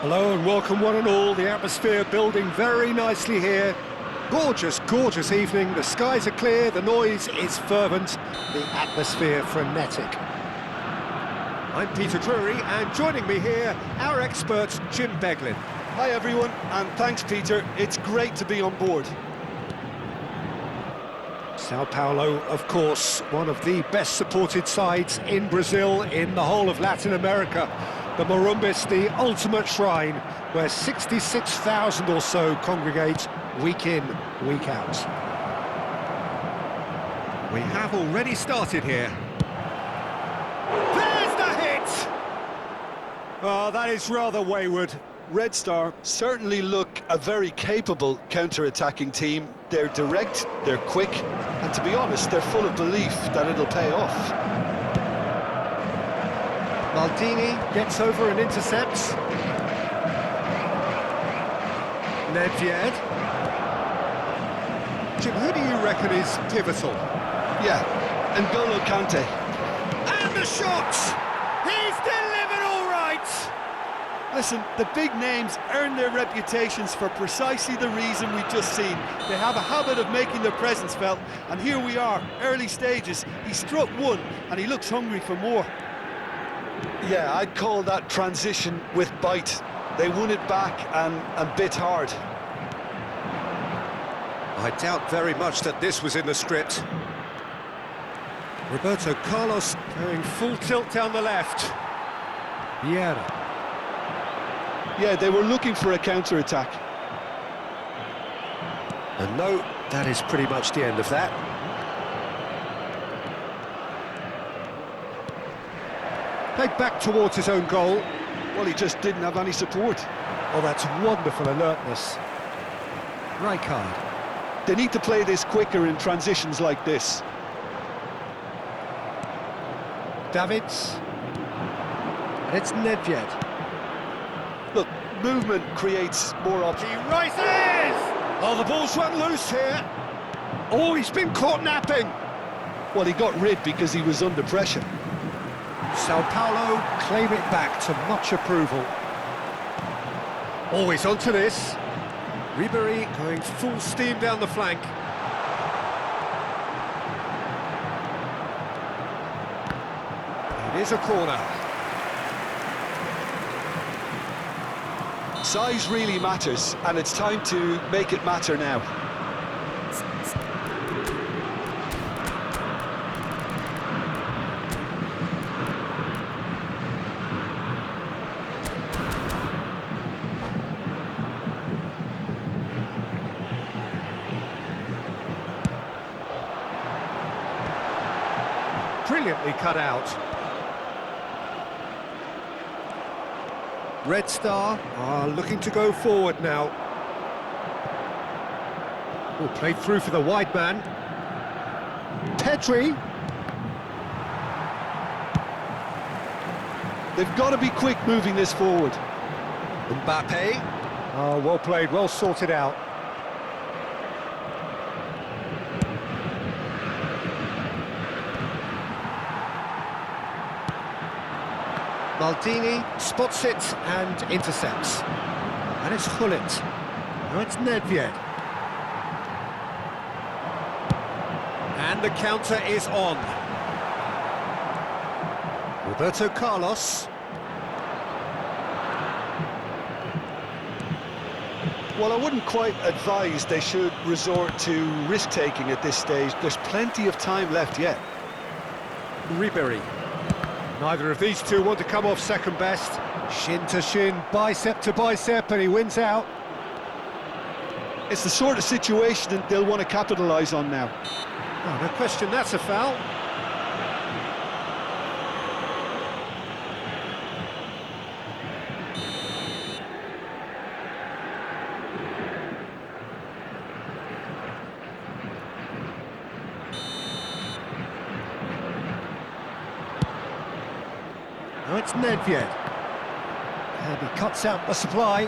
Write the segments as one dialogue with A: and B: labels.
A: Hello and welcome one and all. The atmosphere building very nicely here. Gorgeous, gorgeous evening. The skies are clear, the noise is fervent, the atmosphere frenetic. I'm Peter Drury, and joining me here, our expert Jim Beglin.
B: Hi everyone, and thanks Peter. It's great to be on board.
A: Sao Paulo, of course, one of the best supported sides in Brazil, in the whole of Latin America. The Morumbis, the ultimate shrine, where 66,000 or so congregate week in, week out. We have already started here. There's the hit! Oh, that is rather wayward.
B: Red Star certainly look a very capable counter-attacking team. They're direct, they're quick, and to be honest, they're full of belief that it'll pay off.
A: Maldini gets over and intercepts. Nedved. Jim, who do you reckon is pivotal?
B: Yeah, N'Golo Kante.
A: And the shot! He's delivered all right!
B: Listen, the big names earn their reputations for precisely the reason we've just seen. They have a habit of making their presence felt, and here we are, early stages. He struck one, and he looks hungry for more. Yeah, I'd call that transition with bite. They won it back and bit hard.
A: I doubt very much that this was in the script. Roberto Carlos going full tilt down the left. Vieira.
B: Yeah, they were looking for a counter-attack.
A: And no, that is pretty much the end of that. Played back towards his own goal.
B: Well, he just didn't have any support.
A: Oh, that's wonderful alertness. Rijkaard.
B: They need to play this quicker in transitions like this.
A: Davids. And it's Nedved.
B: Look, movement creates more options.
A: He rises! Oh, the ball's run loose here. Oh, he's been caught napping.
B: Well, he got rid because he was under pressure.
A: Sao Paulo claim it back to much approval. Always onto this. Ribéry going full steam down the flank. It is a corner.
B: Size really matters, and it's time to make it matter now.
A: Brilliantly cut out. Red Star are looking to go forward now. Oh, played through for the wide man. Pedri.
B: They've got to be quick moving this forward.
A: Mbappe. Oh, well played, well sorted out. Maldini spots it and intercepts. And it's Gullit. Now it's Nedved. And the counter is on. Roberto Carlos.
B: Well, I wouldn't quite advise they should resort to risk-taking at this stage. There's plenty of time left yet.
A: Ribéry. Neither of these two want to come off second best. Shin to shin, bicep to bicep, and he wins out.
B: It's the sort of situation that they'll want to capitalise on now.
A: Oh, no question, that's a foul. Now it's Nedved. And he cuts out the supply.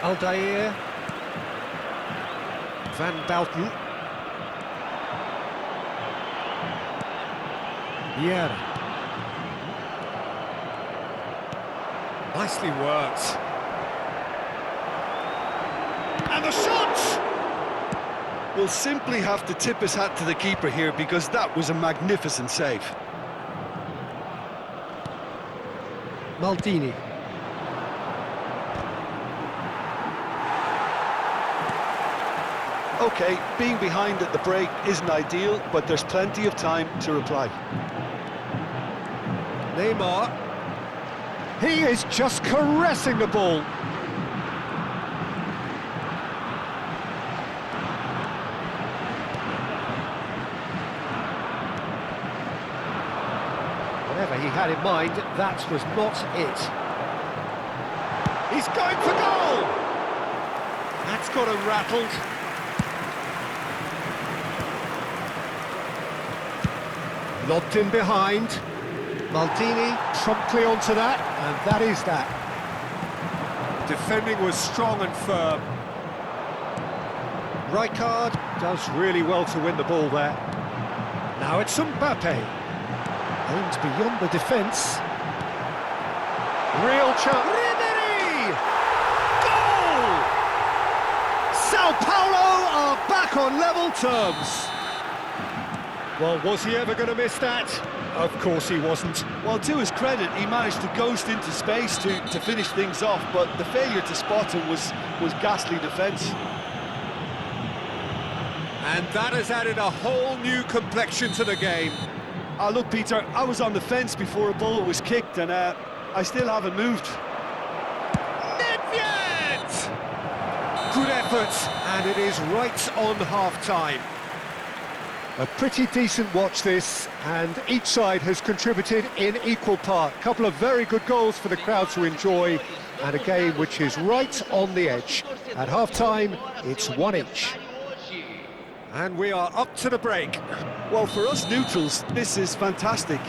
A: Aldair. Van Bouten. Vieira. Nicely worked. And the shot!
B: We'll simply have to tip his hat to the keeper here because that was a magnificent save.
A: Maldini.
B: OK, being behind at the break isn't ideal, but there's plenty of time to reply.
A: Neymar. He is just caressing the ball. Whatever he had in mind, that was not it. He's going for goal! That's got him rattled. Lobbed in behind. Maldini promptly onto that, and that is that. Defending was strong and firm. Rijkaard does really well to win the ball there. Now it's Mbappe. Aimed beyond the defence. Real chance. Ribéry! Goal! Sao Paulo are back on level terms. Well, was he ever going to miss that? Of course he wasn't.
B: Well, to his credit, he managed to ghost into space to finish things off, but the failure to spot him was ghastly defence.
A: And that has added a whole new complexion to the game.
B: Look, Peter, I was on the fence before a ball was kicked, and I still haven't moved.
A: Nedved! Good effort, and it is right on half-time. A pretty decent watch this, and each side has contributed in equal part. A couple of very good goals for the crowd to enjoy, and a game which is right on the edge. At half-time, it's one each. And we are up to the break.
B: Well, for us neutrals, this is fantastic.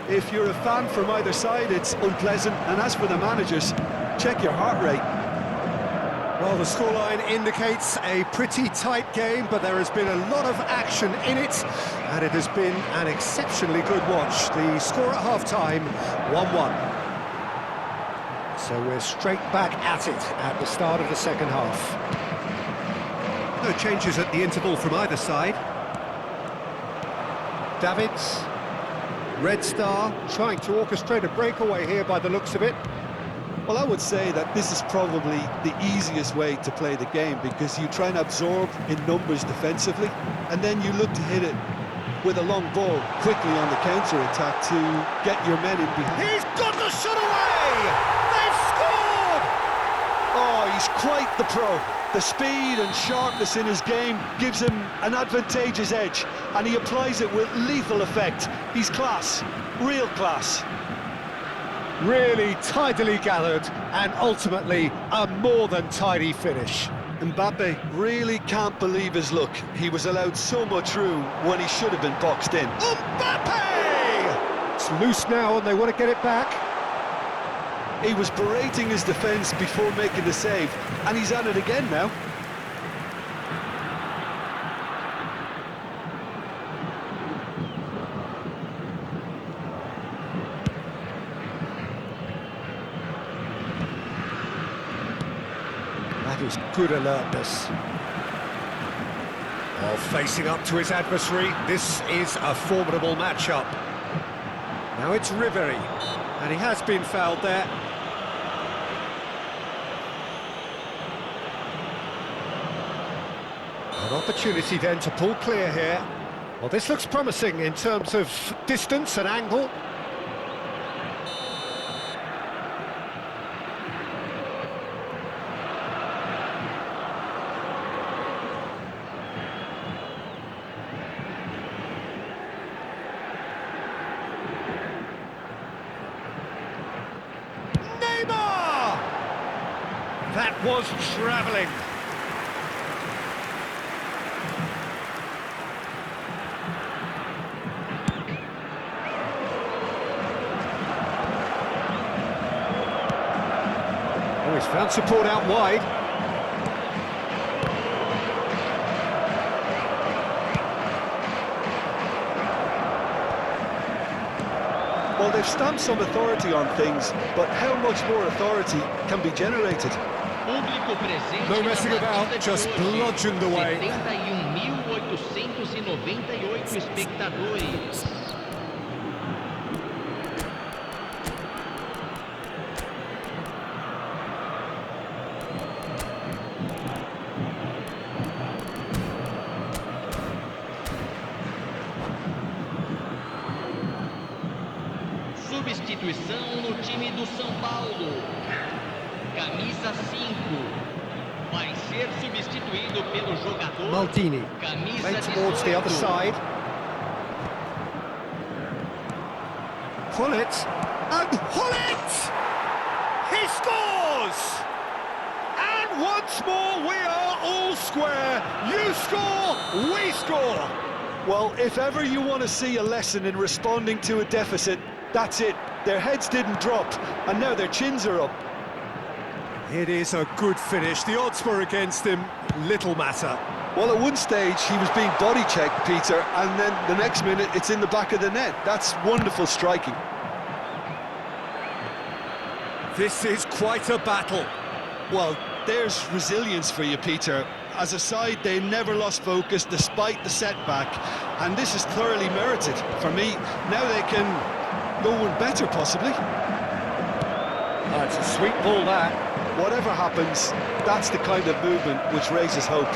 B: If you're a fan from either side, it's unpleasant, and as for the managers, check your heart rate.
A: Well, the scoreline indicates a pretty tight game, but there has been a lot of action in it, and it has been an exceptionally good watch. The score at half-time, 1-1. So we're straight back at it at the start of the second half. No changes at the interval from either side. Davids, Red Star, trying to orchestrate a breakaway here by the looks of it.
B: Well, I would say that this is probably the easiest way to play the game because you try and absorb in numbers defensively, and then you look to hit it with a long ball quickly on the counter-attack to get your men in behind.
A: He's got the shot away! They've scored!
B: Oh, he's quite the pro. The speed and sharpness in his game gives him an advantageous edge, and he applies it with lethal effect. He's class, real class.
A: Really tidily gathered, and ultimately a more than tidy finish.
B: Mbappe really can't believe his luck. He was allowed so much room when he should have been boxed in.
A: Mbappe! It's loose now and they want to get it back.
B: He was berating his defence before making the save, and he's at it again now.
A: That is good alertness. While facing up to his adversary, this is a formidable matchup. Now it's Ribéry, and he has been fouled there. An opportunity then to pull clear here. Well, this looks promising in terms of distance and angle. Neymar! That was travelling. Oh, he's found support out wide.
B: Well, they've stamped some authority on things, but how much more authority can be generated?
C: Público presente
A: No
C: na
A: messing about,
C: partida de
A: just
C: hoje.
A: bludgeoned away.
C: 71.898 espectadores. Substituição no time do São Paulo. Camisa 5. Vai ser substituído pelo jogador.
A: Maldini,
C: Camisa
A: played towards the other
C: 18.
A: side. Hullet, and Hullet! He scores! And once more we are all square. You score, we score.
B: Well, if ever you want to see a lesson in responding to a deficit, that's it. Their heads didn't drop, and now their chins are up.
A: It is a good finish. The odds were against him. Little matter.
B: Well, at one stage, he was being body-checked, Peter, and then the next minute, it's in the back of the net. That's wonderful striking.
A: This is quite a battle.
B: Well, there's resilience for you, Peter. As a side, they never lost focus despite the setback, and this is thoroughly merited. For me, now they can go one better, possibly.
A: Oh, it's a sweet ball, that.
B: Whatever happens, that's the kind of movement which raises hope.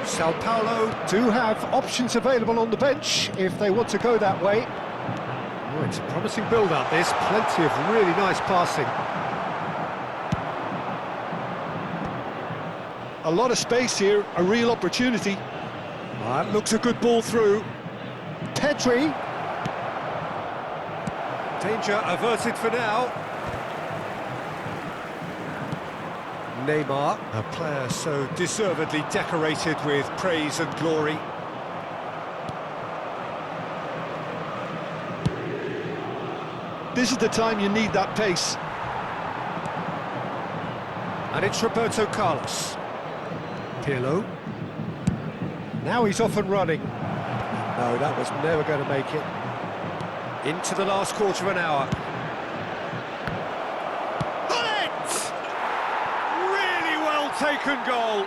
A: Sao Paulo do have options available on the bench if they want to go that way. Oh, it's a promising build-up, this. Plenty of really nice passing.
B: A lot of space here, a real opportunity.
A: That looks a good ball through. Pedri. Danger averted for now. Neymar, a player so deservedly decorated with praise and glory.
B: This is the time you need that pace.
A: And it's Roberto Carlos. Pirlo. Now he's off and running. No, that was never going to make it. Into the last quarter of an hour. Hullet! Really well taken goal.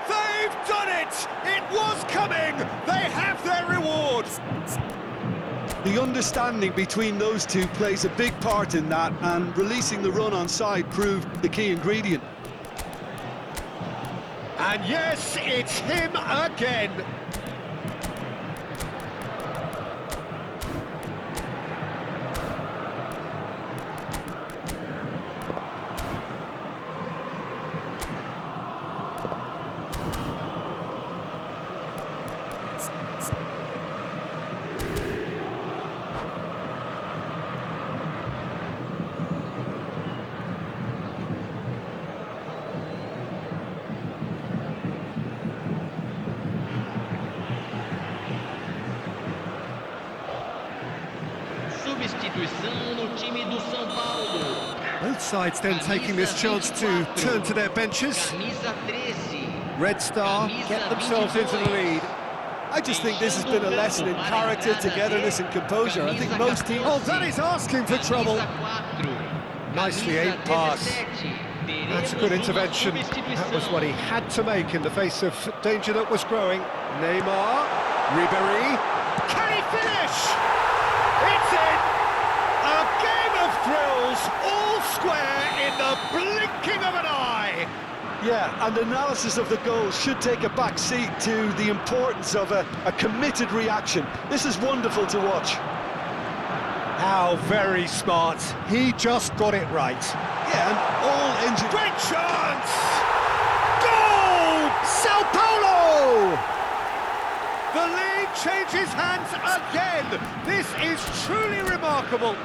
A: They've done it! It was coming! They have their reward!
B: The understanding between those two plays a big part in that, and releasing the run on side proved the key ingredient.
A: And yes, it's him again.
C: Substituição no time do São Paulo.
A: Both sides then taking this chance to turn to their benches.
C: Camisa 13.
A: Red Star get themselves into the lead.
B: I just think this has been a lesson in character, togetherness and composure. I think most teams...
A: Oh, that is asking for trouble. Nicely aimed pass. That's a good intervention. That was what he had to make in the face of danger that was growing. Neymar, Ribéry, can he finish? It's in! A game of thrills, all square in the blinking of an eye.
B: Yeah, and analysis of the goal should take a back seat to the importance of a committed reaction. This is wonderful to watch.
A: How very smart. He just got it right.
B: Yeah, and all engine...
A: Great chance! Goal! Sao Paulo! The lead changes hands again. This is truly remarkable.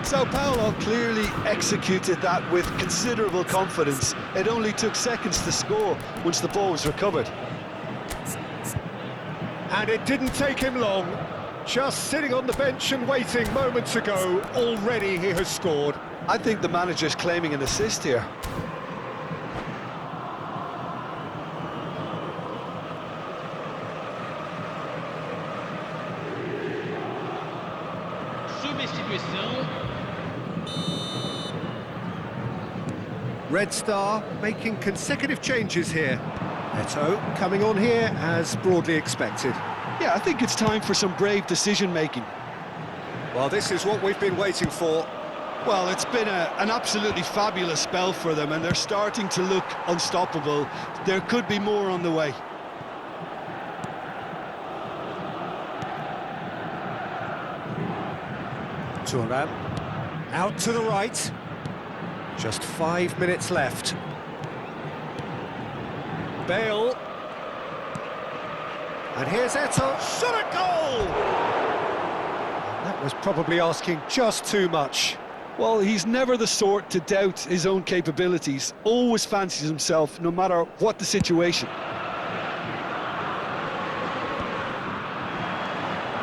B: Sao Paulo clearly executed that with considerable confidence. It only took seconds to score once the ball was recovered.
A: And it didn't take him long. Just sitting on the bench and waiting moments ago, already he has scored.
B: I think the manager's claiming an assist here.
C: Substituição.
A: Red Star making consecutive changes here. Eto'o coming on here as broadly expected.
B: Yeah, I think it's time for some brave decision-making.
A: Well, this is what we've been waiting for.
B: Well, it's been an absolutely fabulous spell for them, and they're starting to look unstoppable. There could be more on the way.
A: Thuram out to the right. Just 5 minutes left. Bale. And here's Eto'o. Shot a goal! That was probably asking just too much.
B: Well, he's never the sort to doubt his own capabilities. Always fancies himself, no matter what the situation.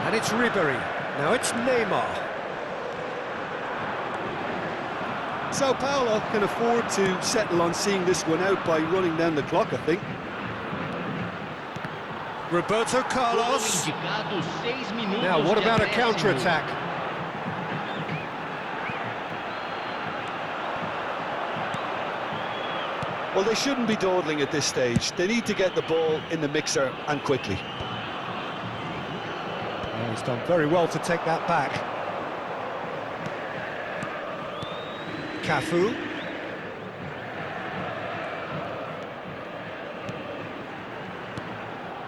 A: And it's Ribery. Now it's Neymar.
B: Sao Paulo can afford to settle on seeing this one out by running down the clock, I think.
A: Roberto Carlos.
C: Indicado 6 minutos
A: Now, what
C: de
A: about a
C: acréscimo.
A: counter-attack?
B: Well, they shouldn't be dawdling at this stage. They need to get the ball in the mixer, and quickly.
A: Oh, he's done very well to take that back. Cafu.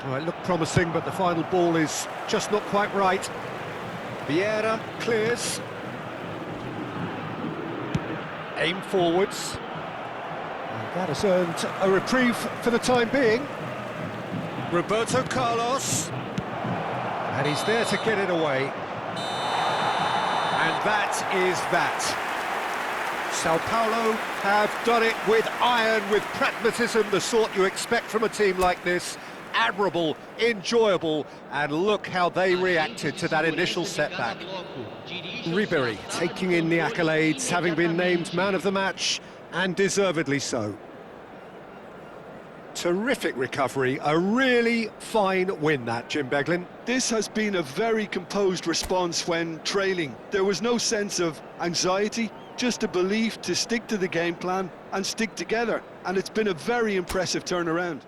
A: Oh, it looked promising, but the final ball is just not quite right. Vieira clears. Aim forwards. And that has earned a reprieve for the time being. Roberto Carlos. And he's there to get it away. And that is that. Sao Paulo have done it with iron, with pragmatism, the sort you expect from a team like this. Admirable, enjoyable, and look how they reacted to that initial setback. Ribery taking in the accolades, having been named man of the match, and deservedly so. Terrific recovery, a really fine win that, Jim Beglin.
B: This has been a very composed response when trailing. There was no sense of anxiety, just a belief to stick to the game plan and stick together. And it's been a very impressive turnaround.